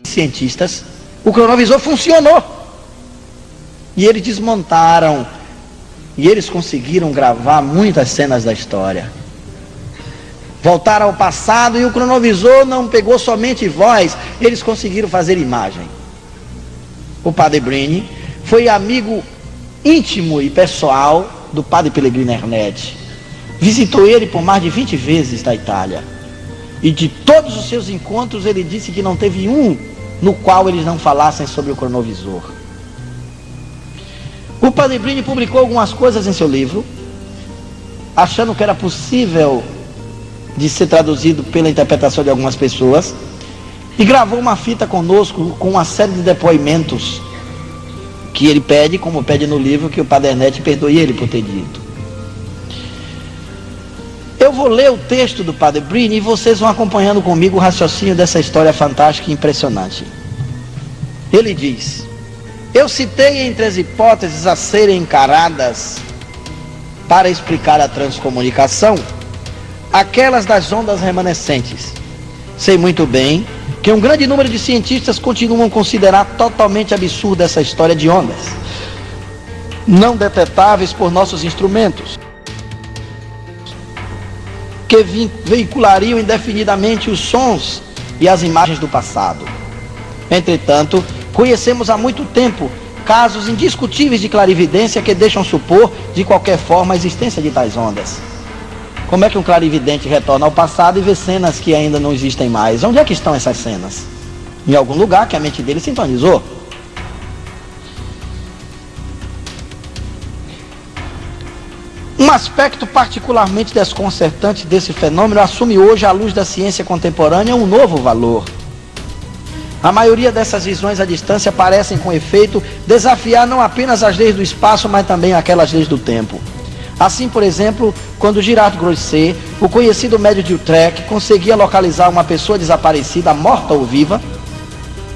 cientistas, o cronovisor funcionou. E eles desmontaram, e eles conseguiram gravar muitas cenas da história. Voltaram ao passado e o cronovisor não pegou somente voz, eles conseguiram fazer imagem. O padre Brini foi amigo íntimo e pessoal do padre Pellegrino Ernetti. Visitou ele por mais de 20 vezes na Itália. E de todos os seus encontros ele disse que não teve um no qual eles não falassem sobre o cronovisor. O padre Brini publicou algumas coisas em seu livro, achando que era possível de ser traduzido pela interpretação de algumas pessoas, e gravou uma fita conosco com uma série de depoimentos que ele pede, como pede no livro, que o padre Ernetti perdoe ele por ter dito. Eu vou ler o texto do padre Brini e vocês vão acompanhando comigo o raciocínio dessa história fantástica e impressionante. Ele diz: eu citei entre as hipóteses a serem encaradas para explicar a transcomunicação aquelas das ondas remanescentes. Sei muito bem que um grande número de cientistas continuam a considerar totalmente absurda essa história de ondas não detetáveis por nossos instrumentos, que veiculariam indefinidamente os sons e as imagens do passado. Entretanto, conhecemos há muito tempo casos indiscutíveis de clarividência que deixam supor, de qualquer forma, a existência de tais ondas. Como é que um clarividente retorna ao passado e vê cenas que ainda não existem mais? Onde é que estão essas cenas? Em algum lugar que a mente dele sintonizou. Um aspecto particularmente desconcertante desse fenômeno assume hoje, à luz da ciência contemporânea, um novo valor. A maioria dessas visões à distância parecem, com efeito, desafiar não apenas as leis do espaço, mas também aquelas leis do tempo. Assim, por exemplo, quando Girard Grosset, o conhecido médium de Utrecht, conseguia localizar uma pessoa desaparecida, morta ou viva,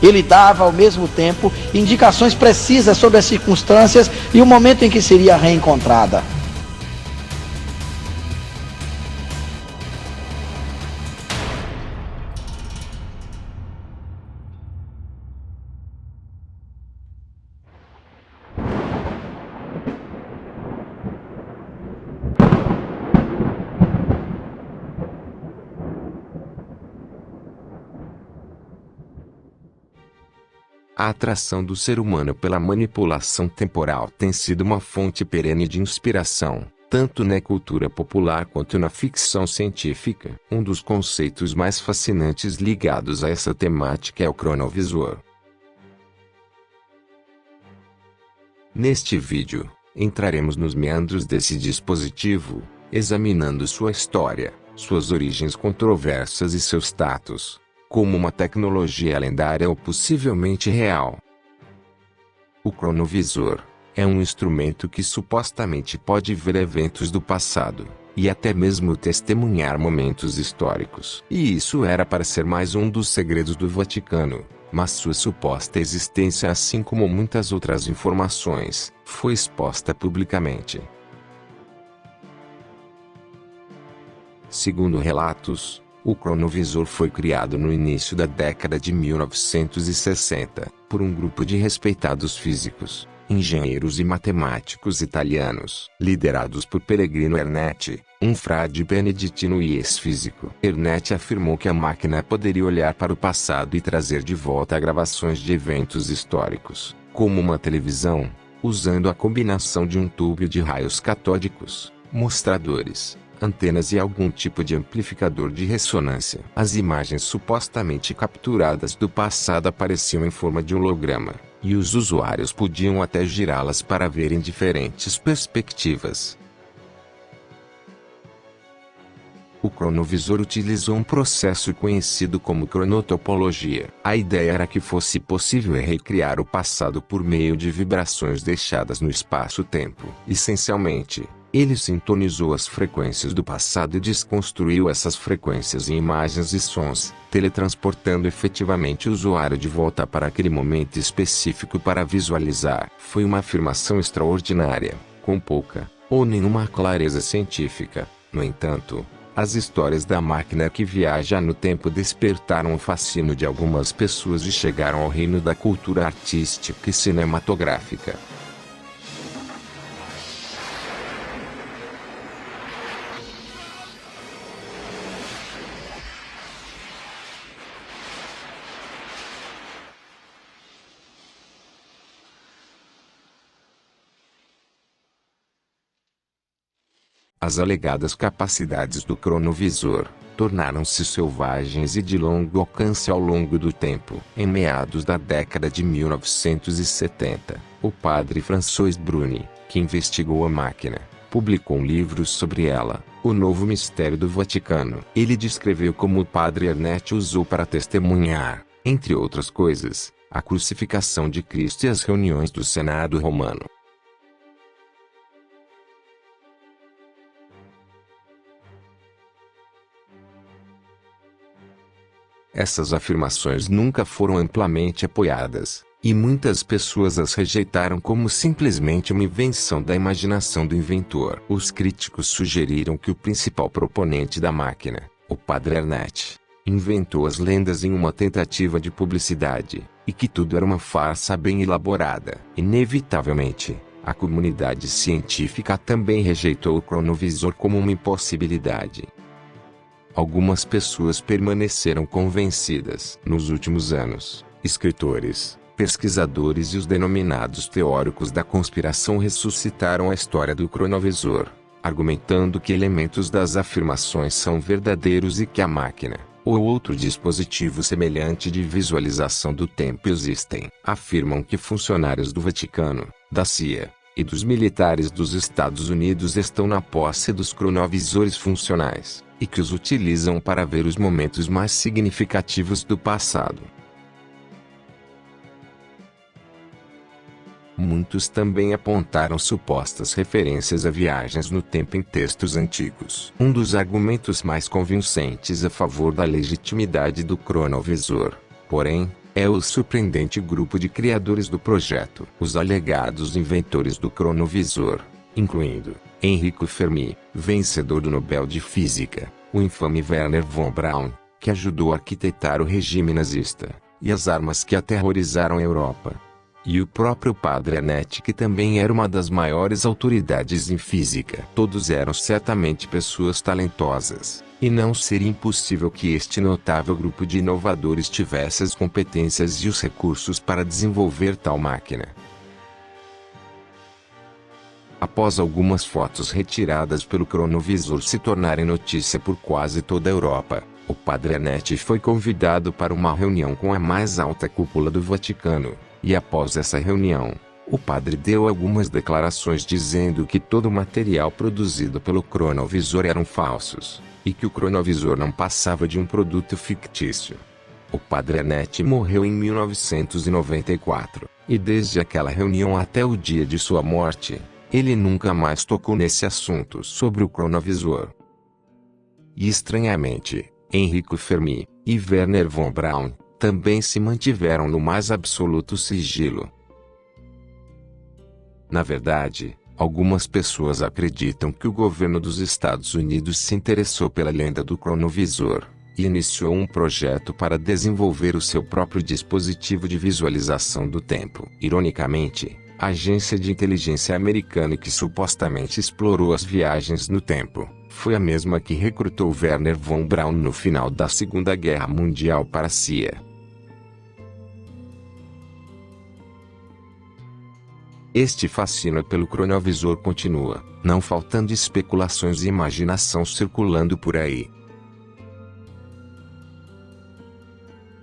ele dava, ao mesmo tempo, indicações precisas sobre as circunstâncias e o momento em que seria reencontrada. A atração do ser humano pela manipulação temporal tem sido uma fonte perene de inspiração, tanto na cultura popular quanto na ficção científica. Um dos conceitos mais fascinantes ligados a essa temática é o cronovisor. Neste vídeo, entraremos nos meandros desse dispositivo, examinando sua história, suas origens controversas e seu status como uma tecnologia lendária ou possivelmente real. O cronovisor é um instrumento que supostamente pode ver eventos do passado, e até mesmo testemunhar momentos históricos. E isso era para ser mais um dos segredos do Vaticano, mas sua suposta existência, assim como muitas outras informações, foi exposta publicamente. Segundo relatos, o cronovisor foi criado no início da década de 1960, por um grupo de respeitados físicos, engenheiros e matemáticos italianos, liderados por Pellegrino Ernetti, um frade beneditino e ex-físico. Ernetti afirmou que a máquina poderia olhar para o passado e trazer de volta gravações de eventos históricos, como uma televisão, usando a combinação de um tubo de raios catódicos, mostradores, antenas e algum tipo de amplificador de ressonância. As imagens supostamente capturadas do passado apareciam em forma de holograma, e os usuários podiam até girá-las para ver em diferentes perspectivas. O cronovisor utilizou um processo conhecido como cronotopologia. A ideia era que fosse possível recriar o passado por meio de vibrações deixadas no espaço-tempo. Essencialmente, ele sintonizou as frequências do passado e desconstruiu essas frequências em imagens e sons, teletransportando efetivamente o usuário de volta para aquele momento específico para visualizar. Foi uma afirmação extraordinária, com pouca ou nenhuma clareza científica. No entanto, As histórias da máquina que viaja no tempo despertaram o fascínio de algumas pessoas e chegaram ao reino da cultura artística e cinematográfica. As alegadas capacidades do cronovisor tornaram-se selvagens e de longo alcance ao longo do tempo. Em meados da década de 1970, o padre François Bruni, que investigou a máquina, publicou um livro sobre ela, O Novo Mistério do Vaticano. Ele descreveu como o padre Ernest usou para testemunhar, entre outras coisas, a crucificação de Cristo e as reuniões do Senado romano. Essas afirmações nunca foram amplamente apoiadas, e muitas pessoas as rejeitaram como simplesmente uma invenção da imaginação do inventor. Os críticos sugeriram que o principal proponente da máquina, o padre Ernest, inventou as lendas em uma tentativa de publicidade, e que tudo era uma farsa bem elaborada. Inevitavelmente, a comunidade científica também rejeitou o cronovisor como uma impossibilidade. Algumas pessoas permaneceram convencidas. Nos últimos anos, escritores, pesquisadores e os denominados teóricos da conspiração ressuscitaram a história do cronovisor, argumentando que elementos das afirmações são verdadeiros e que a máquina, ou outro dispositivo semelhante de visualização do tempo existem. Afirmam que funcionários do Vaticano, da CIA e dos militares dos Estados Unidos estão na posse dos cronovisores funcionais, e que os utilizam para ver os momentos mais significativos do passado. Muitos também apontaram supostas referências a viagens no tempo em textos antigos. Um dos argumentos mais convincentes a favor da legitimidade do cronovisor, porém, é o surpreendente grupo de criadores do projeto. Os alegados inventores do cronovisor, incluindo Enrico Fermi, vencedor do Nobel de Física, o infame Wernher von Braun, que ajudou a arquitetar o regime nazista, e as armas que aterrorizaram a Europa. E o próprio padre Ernest, que também era uma das maiores autoridades em física. Todos eram certamente pessoas talentosas, e não seria impossível que este notável grupo de inovadores tivesse as competências e os recursos para desenvolver tal máquina. Após algumas fotos retiradas pelo cronovisor se tornarem notícia por quase toda a Europa, o padre Ernest foi convidado para uma reunião com a mais alta cúpula do Vaticano, e após essa reunião, o padre deu algumas declarações dizendo que todo o material produzido pelo cronovisor eram falsos, e que o cronovisor não passava de um produto fictício. O padre Ernest morreu em 1994, e desde aquela reunião até o dia de sua morte, ele nunca mais tocou nesse assunto sobre o cronovisor. E estranhamente, Enrico Fermi e Wernher von Braun também se mantiveram no mais absoluto sigilo. Na verdade, algumas pessoas acreditam que o governo dos Estados Unidos se interessou pela lenda do cronovisor e iniciou um projeto para desenvolver o seu próprio dispositivo de visualização do tempo. Ironicamente, a agência de inteligência americana que supostamente explorou as viagens no tempo foi a mesma que recrutou Wernher von Braun no final da Segunda Guerra Mundial para a CIA. Este fascínio pelo cronovisor continua, não faltando especulações e imaginação circulando por aí.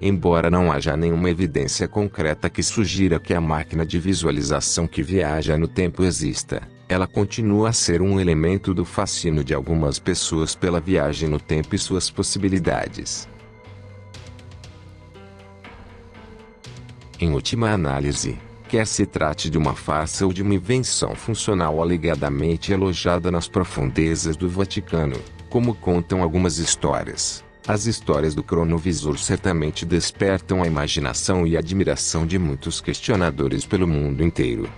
Embora não haja nenhuma evidência concreta que sugira que a máquina de visualização que viaja no tempo exista, ela continua a ser um elemento do fascínio de algumas pessoas pela viagem no tempo e suas possibilidades. Em última análise, quer se trate de uma farsa ou de uma invenção funcional alegadamente elogiada nas profundezas do Vaticano, como contam algumas histórias, as histórias do cronovisor certamente despertam a imaginação e a admiração de muitos questionadores pelo mundo inteiro.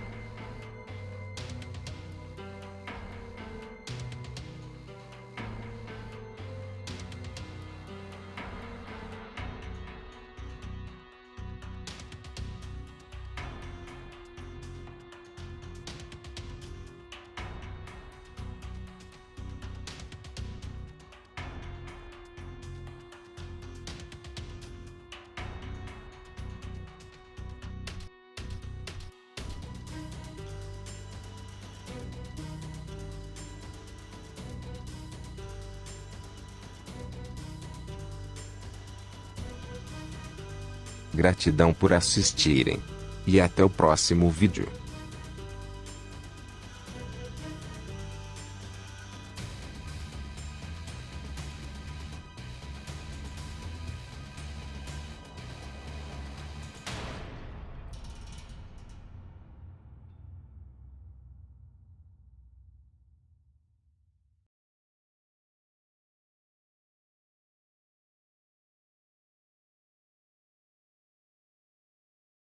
Gratidão por assistirem. E até o próximo vídeo.